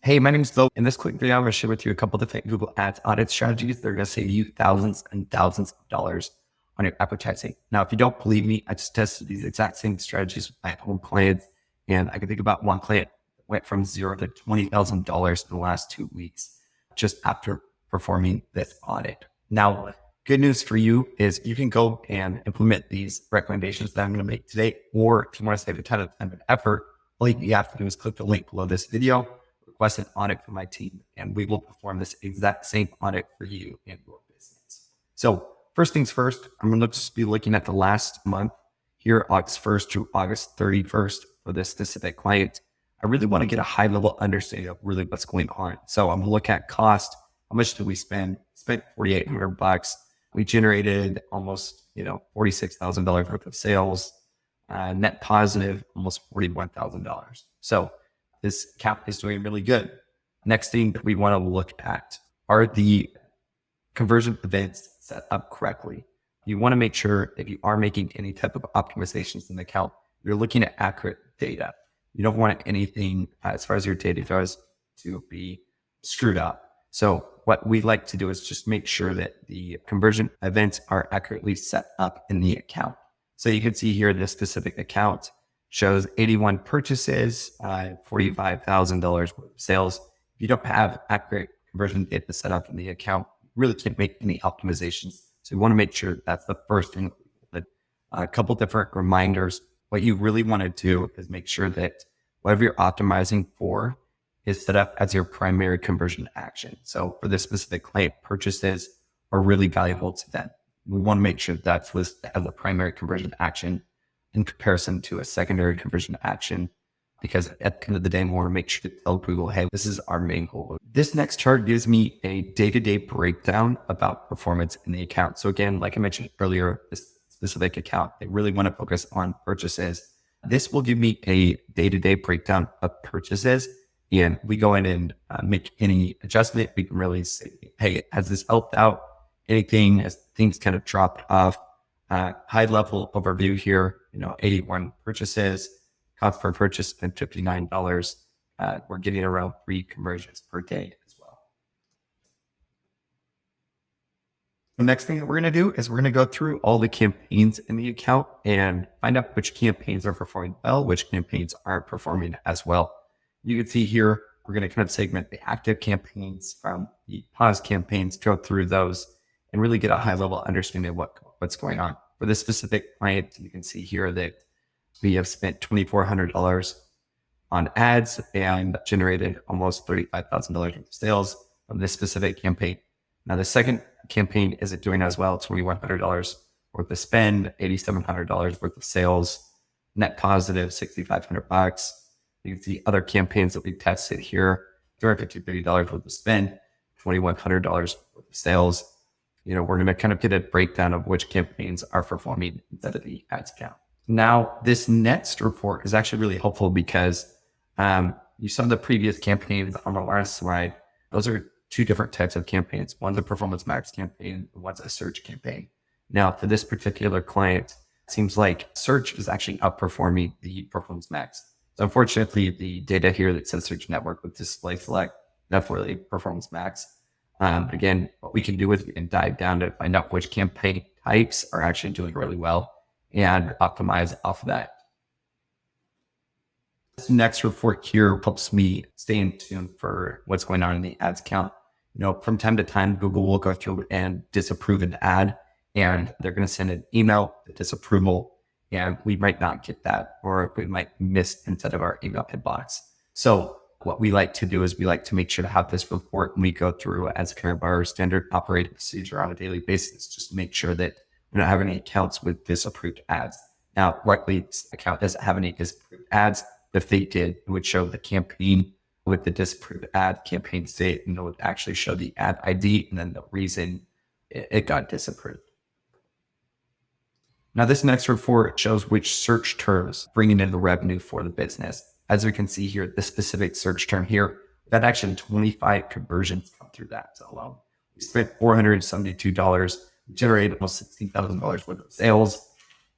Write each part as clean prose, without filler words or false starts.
Hey, my name's Bo. In this quick video, I'm going to share with you a couple different Google Ads audit strategies that are going to save you thousands and thousands of dollars on your advertising. Now, if you don't believe me, I just tested these exact same strategies with my own clients, and I can think about one client that went from $0 to $20,000 in the last 2 weeks just after performing this audit. Now, good news for you is you can go and implement these recommendations that I'm going to make today, or if you want to save a ton of time and effort, all you have to do is click the link below this video, request an audit from my team, and we will perform this exact same audit for you and your business. So first things first, I'm going to just be looking at the last month here, August 1st through August 31st for this specific client. I really want to get a high level understanding of really what's going on. So I'm going to look at cost. How much did we spend? Spent $4,800. We generated almost, $46,000 worth of sales, net positive, almost $41,000. So this account is doing really good. Next thing that we want to look at are the conversion events set up correctly. You want to make sure if you are making any type of optimizations in the account, you're looking at accurate data. You don't want anything as far as your data goes to be screwed up. So what we like to do is just make sure that the conversion events are accurately set up in the account. So you can see here, this specific account shows 81 purchases, $45,000 worth of sales. If you don't have accurate conversion data set up in the account, you really can't make any optimizations. So you want to make sure that's the first thing. A couple different reminders. What you really want to do is make sure that whatever you're optimizing for is set up as your primary conversion action. So for this specific client, purchases are really valuable to them. We want to make sure that's listed as a primary conversion action in comparison to a secondary conversion action, because at the end of the day, we want to make sure to tell Google, hey, this is our main goal. This next chart gives me a day-to-day breakdown about performance in the account. So again, like I mentioned earlier, this specific account, they really want to focus on purchases. This will give me a day-to-day breakdown of purchases. And we go in and make any adjustment. We can really say, hey, has this helped out anything? Has things kind of dropped off? High level overview here, 81 purchases, cost per purchase spent $59. We're getting around 3 conversions per day as well. The next thing that we're going to do is we're going to go through all the campaigns in the account and find out which campaigns are performing well, which campaigns aren't performing as well. You can see here, we're going to kind of segment the active campaigns from the pause campaigns, go through those and really get a high level understanding of what's going on. For this specific client, you can see here that we have spent $2,400 on ads and generated almost $35,000 in sales from this specific campaign. Now, the second campaign isn't doing as well. $2,100 worth of spend, $8,700 worth of sales, net positive, $6,500. You can see other campaigns that we tested here, $250 worth of spend, $2,100 worth of sales. We're going to kind of get a breakdown of which campaigns are performing instead of the ads account. Now, this next report is actually really helpful because you saw the previous campaigns on the last slide. Those are 2 different types of campaigns. One's a performance max campaign, and one's a search campaign. Now, for this particular client, it seems like search is actually outperforming the performance max. So unfortunately, the data here that says search network with display select, that's really performance max. Again, what we can do is we can dive down to find out which campaign types are actually doing really well and optimize off of that. This next report here helps me stay in tune for what's going on in the ads account. From time to time, Google will go through and disapprove an ad, and they're going to send an email to disapproval, and we might not get that, or we might miss instead of our email inbox. So what we like to do is we like to make sure to have this report when we go through as kind of our standard operating procedure on a daily basis, just to make sure that we don't have any accounts with disapproved ads. Now, luckily, this account doesn't have any disapproved ads. If they did, it would show the campaign with the disapproved ad campaign state, and it would actually show the ad ID and then the reason it got disapproved. Now, this next report shows which search terms bringing in the revenue for the business. As we can see here, this specific search term here, that actually 25 conversions come through that alone. We spent $472, generated almost $16,000 worth of sales.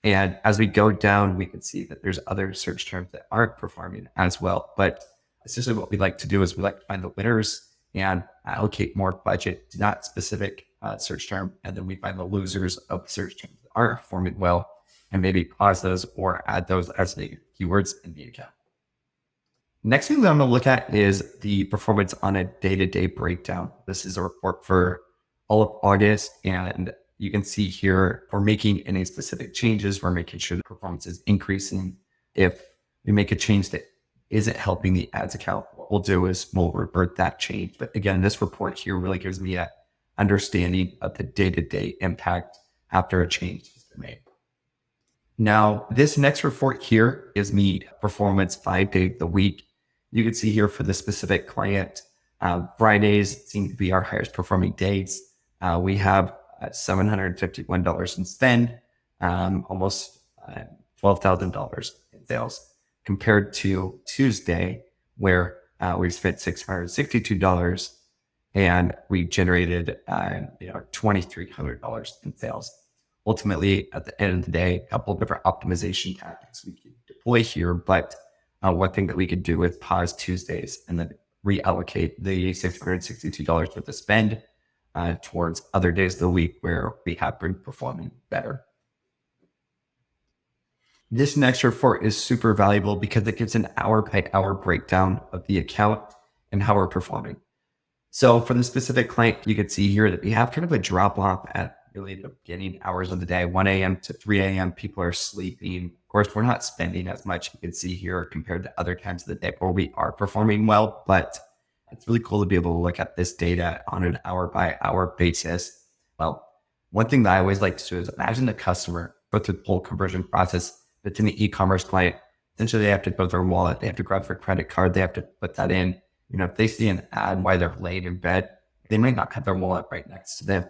And as we go down, we can see that there's other search terms that aren't performing as well. But Essentially what we like to do is we like to find the winners and allocate more budget to that specific search term. And then we find the losers of search terms that aren't performing well and maybe pause those or add those as the keywords in the account. Next thing that I'm going to look at is the performance on a day-to-day breakdown. This is a report for all of August, and you can see here we're making any specific changes. We're making sure the performance is increasing. If we make a change that isn't helping the ads account, what we'll do is we'll revert that change. But again, this report here really gives me an understanding of the day-to-day impact after a change has been made. Now, this next report here gives me performance 5 days a week. You can see here for the specific client, Fridays seem to be our highest performing days. We have $751 in spend, almost $12,000 in sales, compared to Tuesday, where we spent $662 and we generated $2,300 in sales. Ultimately, at the end of the day, a couple of different optimization tactics we can deploy here, but one thing that we could do is pause Tuesdays and then reallocate the $662 worth of spend towards other days of the week where we have been performing better. This next report is super valuable because it gives an hour by hour breakdown of the account and how we're performing. So for the specific client, you can see here that we have kind of a drop off at really the beginning hours of the day, 1 a.m. to 3 a.m. People are sleeping. Of course, we're not spending as much, you can see here, compared to other times of the day where we are performing well. But it's really cool to be able to look at this data on an hour by hour basis. Well, one thing that I always like to do is imagine the customer go through the whole conversion process. That's in the e-commerce client. Essentially, they have to go to their wallet. They have to grab their credit card. They have to put that in. If they see an ad while they're laying in bed, they might not have their wallet right next to them.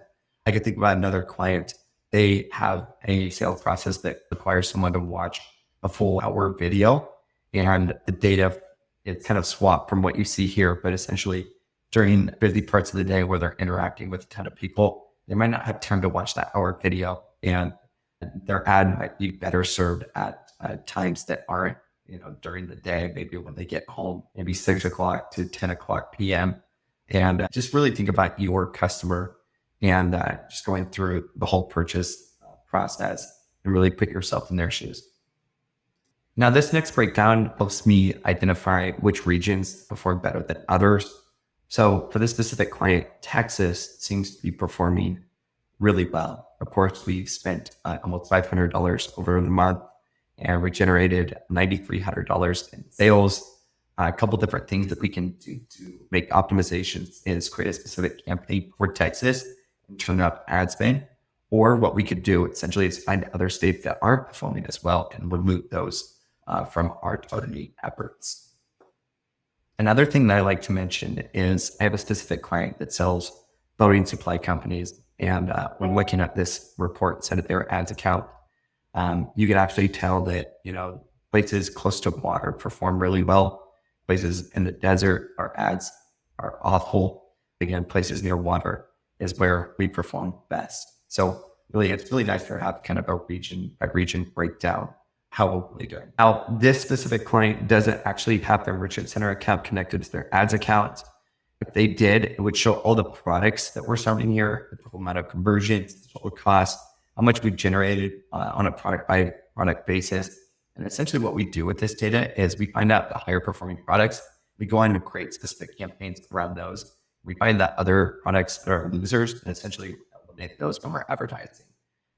I could think about another client. They have a sales process that requires someone to watch a full hour video, and the data is kind of swapped from what you see here. But essentially, during busy parts of the day where they're interacting with a ton of people, they might not have time to watch that hour video, and their ad might be better served at times that aren't, during the day, maybe when they get home, maybe 6 o'clock to 10 o'clock p.m. And just really think about your customer and just going through the whole purchase process and really put yourself in their shoes. Now, this next breakdown helps me identify which regions perform better than others. So for this specific client, Texas seems to be performing really well. Of course, we've spent almost $500 over the month, and we generated $9,300 in sales. A couple different things that we can do to make optimizations is create a specific campaign for Texas and turn up ad spend. Or what we could do essentially is find other states that aren't performing as well and remove those from our targeting efforts. Another thing that I like to mention is I have a specific client that sells boating supply companies. And when looking at this report inside of their ads account, you can actually tell that, places close to water perform really well. Places in the desert, our ads are awful. Again, places near water is where we perform best. So really, it's really nice to have kind of a region by region breakdown, how we're really doing. Now, this specific client doesn't actually have their merchant center account connected to their ads account. If they did, it would show all the products that we're selling here, the total amount of conversions, the total cost, how much we've generated on a product by product basis. And essentially what we do with this data is we find out the higher performing products. We go on and create specific campaigns around those. We find that other products that are losers and essentially eliminate those from our advertising.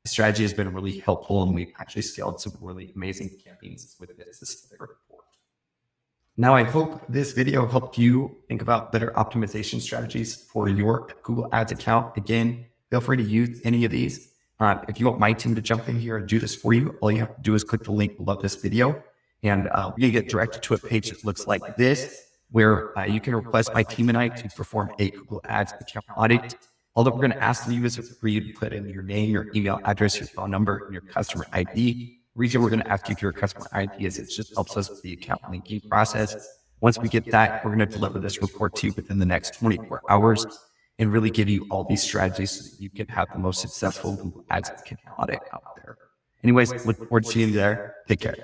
The strategy has been really helpful, and we've actually scaled some really amazing campaigns with this specific report. Now, I hope this video helped you think about better optimization strategies for your Google Ads account. Again, feel free to use any of these. If you want my team to jump in here and do this for you, all you have to do is click the link below this video, and you get directed to a page that looks like this, where you can request my team and I to perform a Google Ads account audit. All that we're going to ask of you is for you to put in your name, your email address, your phone number, and your customer ID. The reason we're going to ask you for your customer ID is it just helps us with the account linking process. Once we get that, we're going to deliver this report to you within the next 24 hours and really give you all these strategies so that you can have the most successful Google Ads account audit out there. Anyways, look forward to seeing you there. Take care.